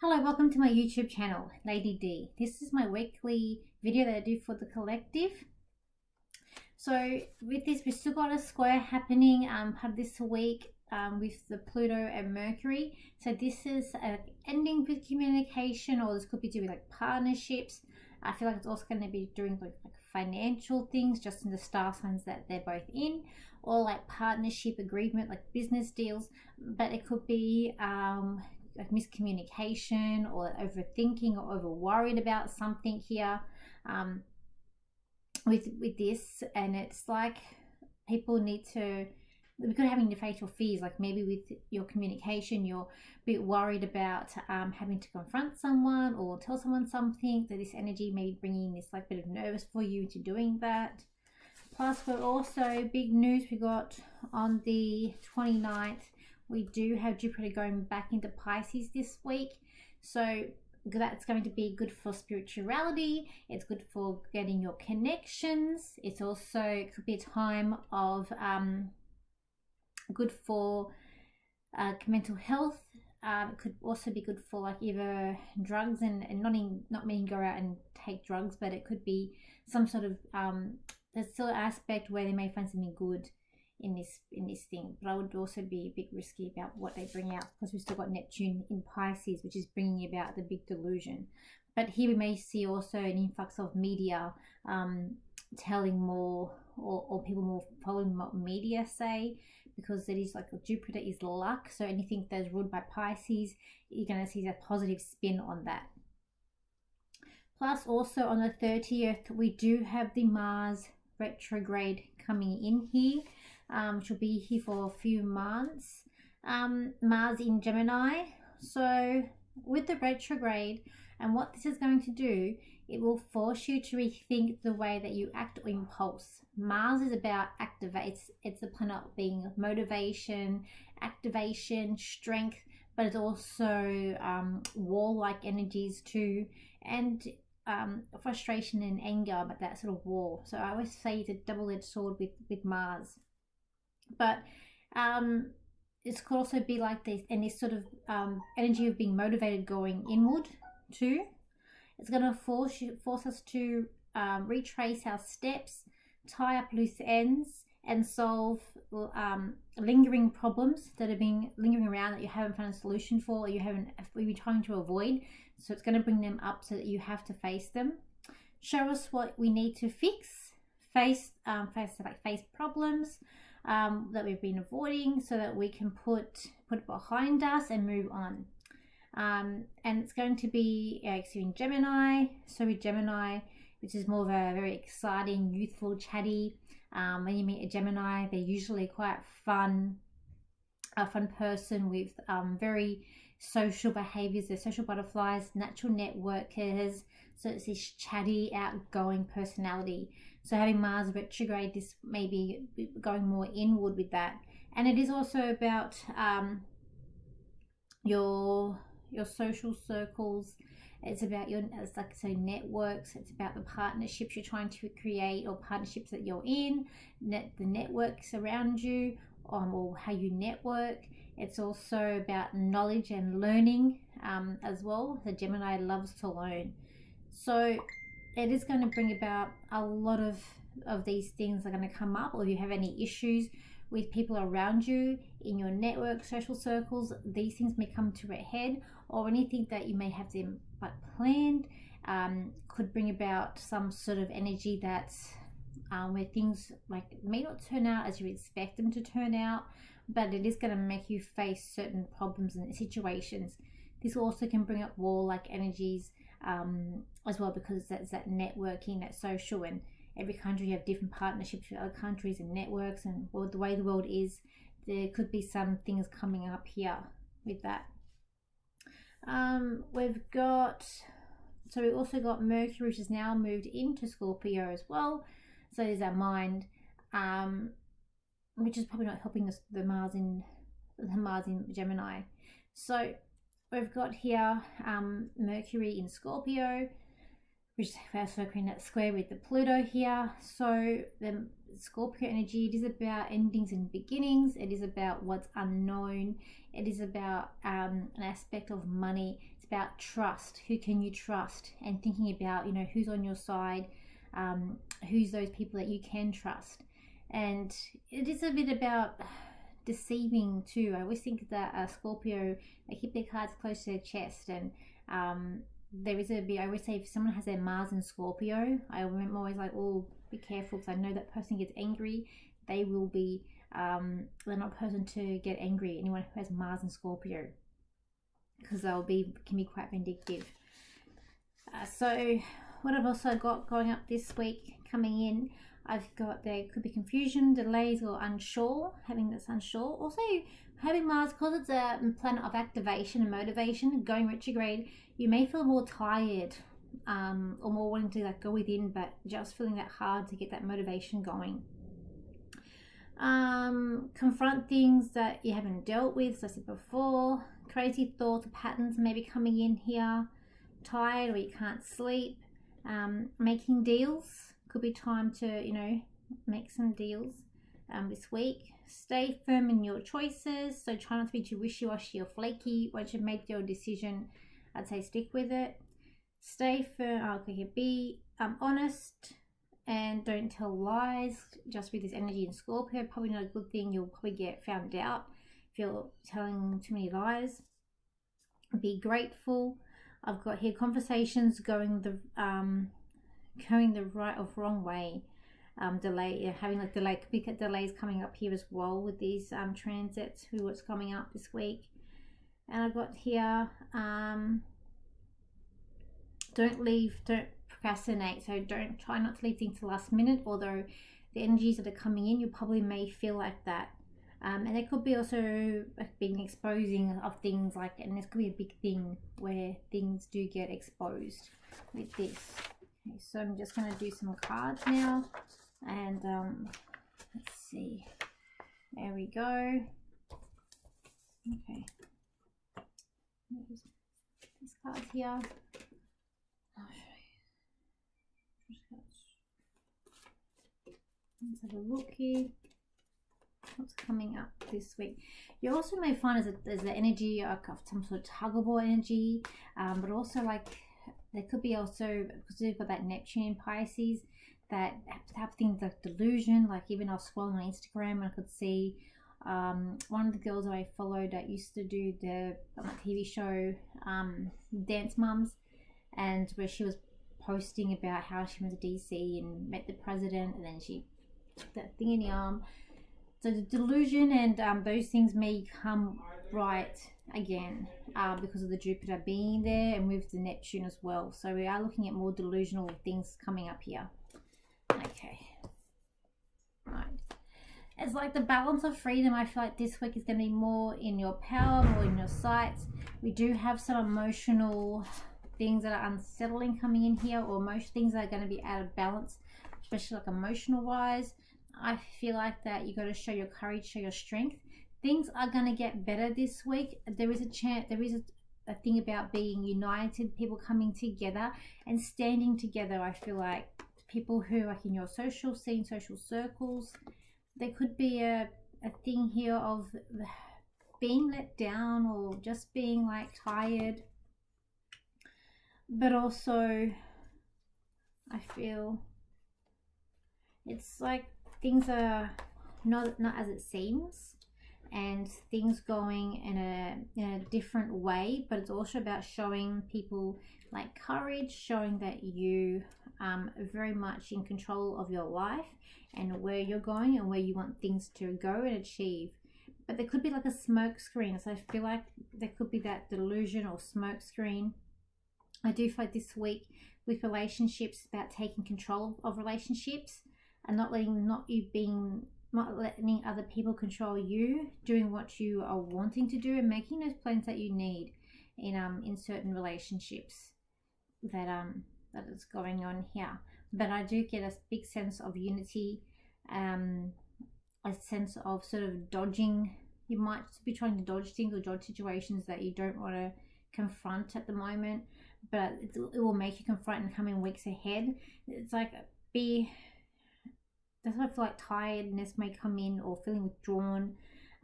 Hello, welcome to my YouTube channel, Lady D. This is my weekly video that I do for the collective. So with this, we've still got a square happening this week with the Pluto and Mercury. So this is ending with communication, or this could be doing like partnerships. I feel like it's also going to be doing like financial things, just in the star signs that they're both in, or like partnership agreement, like business deals. But it could be like miscommunication or overthinking or over worried about something here with this. And it's like people need to, we could having to face your fears, like maybe with your communication you're a bit worried about having to confront someone or tell someone something, that this energy may be bringing this like bit of nervous for you into doing that. Plus, we're also, big news we got on the 29th, we do have Jupiter going back into Pisces this week. So that's going to be good for spirituality. It's good for getting your connections. It's also, it could be a time of good for mental health. It could also be good for like either drugs and not meaning go out and take drugs, but it could be some sort of there's still an aspect where they may find something good in this thing, but I would also be a bit risky about what they bring out, because we've still got Neptune in Pisces, which is bringing about the big delusion. But here we may see also an influx of media telling more, or people more following what media say, because it is like Jupiter is luck, so anything that's ruled by Pisces, you're going to see a positive spin on that. Plus also on the 30th we do have the Mars retrograde coming in here, which will be here for a few months. Mars in Gemini. So with the retrograde, and what this is going to do, it will force you to rethink the way that you act or impulse. Mars is about activate. It's the planet being motivation, activation, strength, but it's also war-like energies too, and frustration and anger, but that sort of war. So I always say it's a double-edged sword with Mars. But this could also be like this, and this sort of energy of being motivated going inward too. It's going to force us to retrace our steps, tie up loose ends, and solve lingering problems that have been lingering around that you haven't found a solution for, or you've been trying to avoid. So it's going to bring them up so that you have to face them. Show us what we need to fix, face problems that we've been avoiding, so that we can put it behind us and move on. And it's going to be in Gemini. So with Gemini, which is more of a very exciting, youthful, chatty. When you meet a Gemini, they're usually quite a fun person with very social behaviors. They're social butterflies, natural networkers. So it's this chatty, outgoing personality. So having Mars retrograde, this may be going more inward with that. And it is also about your social circles. It's about your, as like I say, networks. It's about the partnerships you're trying to create, or partnerships that you're in, the networks around you, or how you network. It's also about knowledge and learning as well. The Gemini loves to learn. So it is going to bring about a lot of these things are going to come up, or if you have any issues with people around you in your network, social circles, these things may come to a head, or anything that you may have them like planned could bring about some sort of energy that's where things like may not turn out as you expect them to turn out, but it is going to make you face certain problems and situations. This also can bring up war-like energies as well, because that's that networking, that social, and every country have different partnerships with other countries and networks, and the way the world is, there could be some things coming up here with that. We've also got Mercury, which is now moved into Scorpio as well. So there's our mind, which is probably not helping us, the Mars in Gemini. So we've got here Mercury in Scorpio, which is also creating that square with the Pluto here. So the Scorpio energy, it is about endings and beginnings. It is about what's unknown. It is about an aspect of money. It's about trust. Who can you trust? And thinking about, you know, who's on your side, who's those people that you can trust. And it is a bit about deceiving too. I always think that Scorpio, they keep their cards close to their chest, and there is a bit, I always say, if someone has their Mars in Scorpio, I'm always like, oh, be careful, because I know that person gets angry. They will be, they're not a person to get angry, anyone who has Mars in Scorpio, because can be quite vindictive. So what I've also got going up this week coming in, I've got, there could be confusion, delays, or unsure, having this unsure. Also having Mars, because it's a planet of activation and motivation, going retrograde, you may feel more tired, or more wanting to like go within, but just feeling that hard to get that motivation going. Confront things that you haven't dealt with, as I said before. Crazy thoughts or patterns may be coming in here. Tired, or you can't sleep. Making deals, could be time to, you know, make some deals this week. Stay firm in your choices, so try not to be too wishy-washy or flaky. Once you've made your decision, I'd say stick with it. Stay firm, be honest, and don't tell lies. Just with this energy in Scorpio, probably not a good thing. You'll probably get found out if you're telling too many lies. Be grateful. I've got here conversations going the right or wrong way. Delay, having like delays coming up here as well with these transits, what's coming up this week. And I've got here, don't procrastinate. So try not to leave things to the last minute, although the energies that are coming in, you probably may feel like that. And there could be also being exposing of things, like, and this could be a big thing where things do get exposed with this. Okay, so I'm just going to do some cards now, and let's see. There we go. Okay. There's these cards here. I'll show you. Let's have a look here. What's coming up this week? You also may find there's the energy of some sort of tug of war energy, but also like there could be also, because we've got that Neptune in Pisces, that have things like delusion. Like even I was scrolling on Instagram and I could see one of the girls that I followed that used to do the TV show Dance Mums, and where she was posting about how she went to DC and met the president, and then she took that thing in the arm. So the delusion and those things may come right again because of the Jupiter being there, and with the Neptune as well. So we are looking at more delusional things coming up here. Okay. Right. It's like the balance of freedom. I feel like this week is going to be more in your power, more in your sights. We do have some emotional things that are unsettling coming in here, or most things that are going to be out of balance, especially like emotional wise. I feel like that you got to show your courage, show your strength. Things are going to get better this week. There is a chance, there is a thing about being united, people coming together and standing together. I feel like people who like in your social scene, social circles, there could be a thing here of being let down or just being like tired. But also I feel it's like things are not as it seems, and things going in a different way. But it's also about showing people like courage, showing that you are very much in control of your life and where you're going and where you want things to go and achieve. But there could be like a smoke screen, so I feel like there could be that delusion or smoke screen. I do feel like this week with relationships, about taking control of relationships and not letting other people control you, doing what you are wanting to do and making those plans that you need in certain relationships that is going on here. But I do get a big sense of unity, a sense of sort of dodging. You might be trying to dodge things or dodge situations that you don't want to confront at the moment, but it will make you confront in coming weeks ahead. It's like that's why I feel like tiredness may come in, or feeling withdrawn,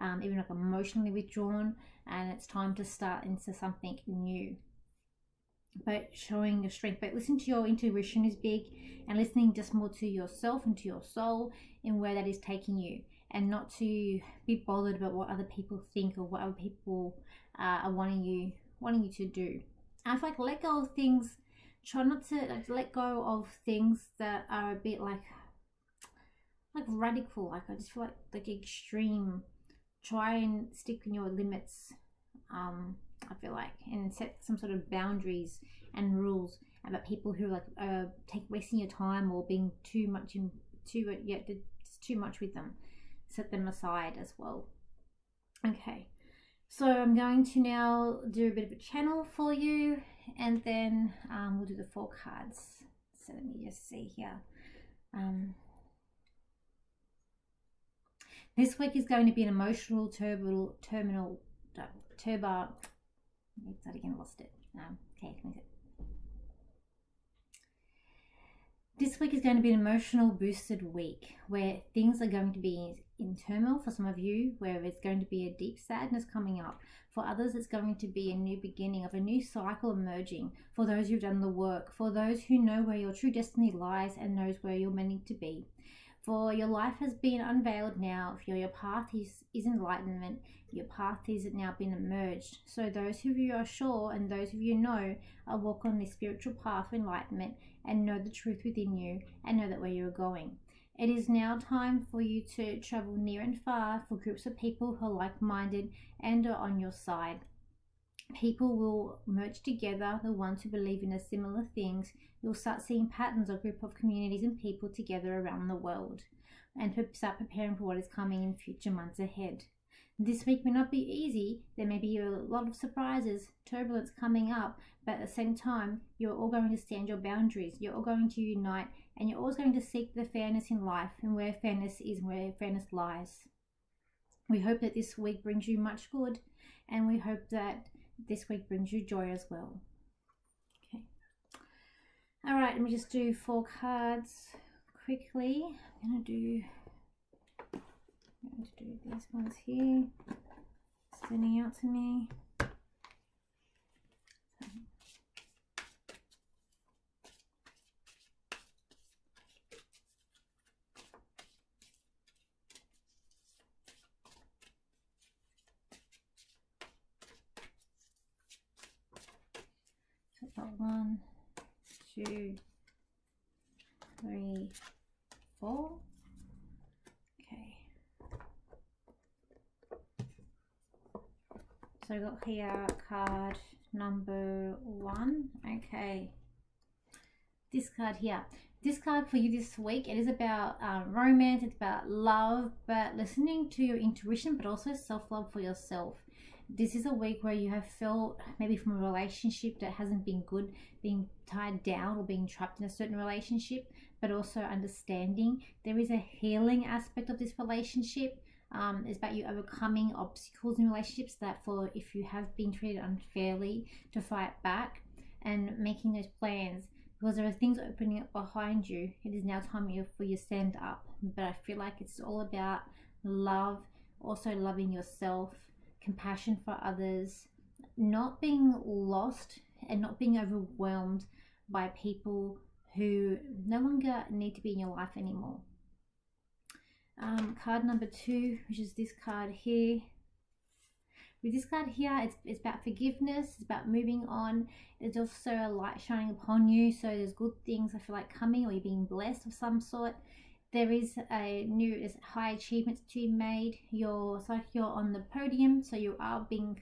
even like emotionally withdrawn, and it's time to start into something new. but showing your strength. But listening to your intuition is big, and listening just more to yourself and to your soul and where that is taking you, and not to be bothered about what other people think or what other people are wanting you to do. I feel like let go of things. Try not to let go of things that are a bit like radical. Like I just feel like extreme. Try and stick in your limits. I feel like, and set some sort of boundaries and rules about people who wasting your time or being too much with them. Set them aside as well. Okay, so I'm going to now do a bit of a channel for you, and then we'll do the 4 cards. So let me just see here. This week is going to be an emotional, This week is going to be an emotional boosted week where things are going to be in turmoil for some of you, where there's going to be a deep sadness coming up. For others, it's going to be a new beginning of a new cycle emerging. For those who've done the work, for those who know where your true destiny lies and knows where you're meant to be. For your life has been unveiled now. For your path is enlightenment. Your path is now been emerged. So those of you are sure and those of you know are walk on this spiritual path of enlightenment and know the truth within you and know that where you're going. It is now time for you to travel near and far for groups of people who are like-minded and are on your side. People will merge together, the ones who believe in similar things. You'll start seeing patterns of group of communities and people together around the world, and start preparing for what is coming in future months ahead. This week may not be easy. There may be a lot of surprises, turbulence coming up, but at the same time, you're all going to stand your boundaries. You're all going to unite, and you're always going to seek the fairness in life, and where fairness is, where fairness lies. We hope that this week brings you much good, and we hope that this week brings you joy as well. Okay. All right, let me just do 4 cards quickly. I'm going to do these ones here, standing out to me. So I've got 1, 2, 3, 4. Okay. So I got here card number 1. Okay. This card here. This card for you this week, it is about romance, it's about love, but listening to your intuition, but also self-love for yourself. This is a week where you have felt maybe from a relationship that hasn't been good, being tied down or being trapped in a certain relationship, but also understanding there is a healing aspect of this relationship. It's about you overcoming obstacles in relationships, that for if you have been treated unfairly, to fight back and making those plans, because there are things opening up behind you. It is now time for you to stand up. But I feel like it's all about love, also loving yourself, compassion for others, not being lost and not being overwhelmed by people who no longer need to be in your life anymore. Card number 2, which is this card here. With this card here, it's about forgiveness, it's about moving on. There's also a light shining upon you, so there's good things I feel like coming, or you're being blessed of some sort. There is there's high achievements to be made. It's like you're on the podium, so you are being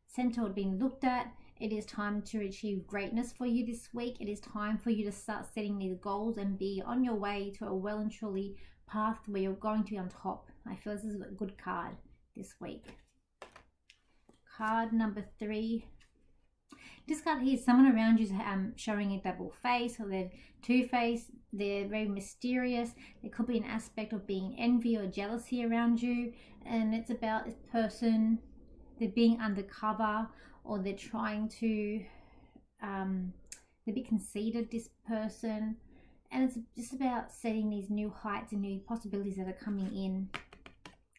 centered, being looked at. It is time to achieve greatness for you this week. It is time for you to start setting these goals and be on your way to a well and truly path where you're going to be on top. I feel this is a good card this week. Card number 3. This card here, someone around you is showing a double face, or they're two-faced, they're very mysterious. There could be an aspect of being envy or jealousy around you, and it's about this person, they're being undercover, or they're trying to, they're a bit conceited, this person, and it's just about setting these new heights and new possibilities that are coming in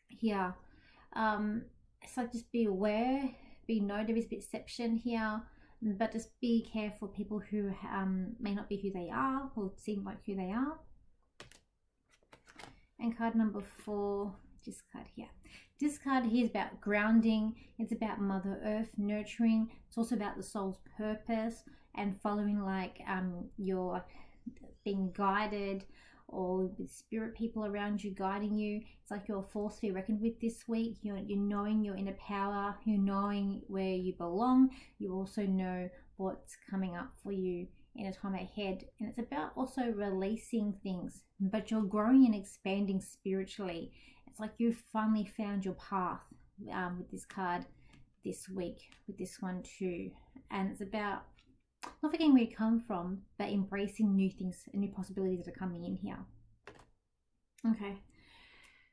here. It's like just be aware, know there is deception here. but just be careful people who may not be who they are or seem like who they are. And card number 4, discard here. Discard here is about grounding. It's about Mother Earth, nurturing. It's also about the soul's purpose and following like your being guided, or with spirit people around you guiding you. It's like you're a force to be reckoned with this week. You're knowing your inner power. You're knowing where you belong. You also know what's coming up for you in a time ahead. And it's about also releasing things, but you're growing and expanding spiritually. It's like you've finally found your path with this card this week, with this one too. And it's about not forgetting where you come from, but embracing new things and new possibilities that are coming in here. Okay,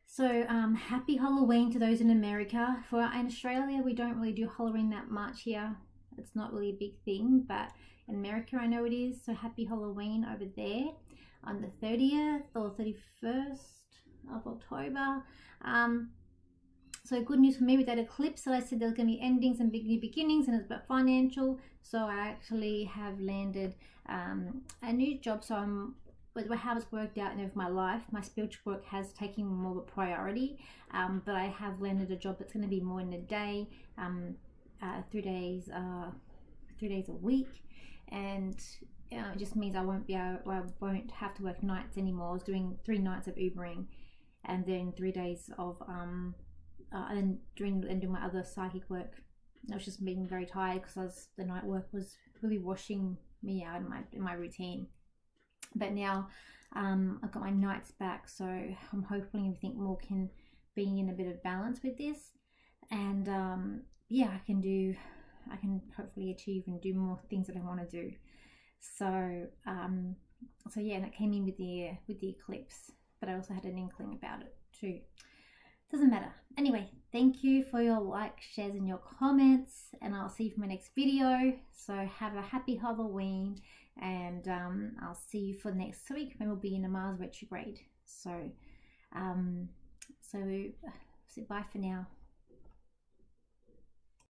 so happy Halloween to those in America. In Australia, we don't really do Halloween that much here. It's not really a big thing, but in America I know it is. So happy Halloween over there on the 30th or 31st of October. So good news for me with that eclipse that I said there's going to be endings and big new beginnings, and it's about financial. So I actually have landed a new job. So with how it's worked out in my life, my spiritual work has taken more of a priority. But I have landed a job that's going to be more in a day, 3 days a week, and it just means I won't have to work nights anymore. I was doing 3 nights of Ubering, and then 3 days of and doing my other psychic work. I was just being very tired because the night work was really washing me out in my routine. But now I've got my nights back, so I'm hoping everything more can be in a bit of balance with this, and yeah, I can hopefully achieve and do more things that I want to do. So yeah, and it came in with the eclipse, but I also had an inkling about it too. Doesn't matter. Anyway, thank you for your likes, shares, and your comments, and I'll see you for my next video. So have a happy Halloween, and I'll see you for next week when we'll be in a Mars retrograde. So bye for now.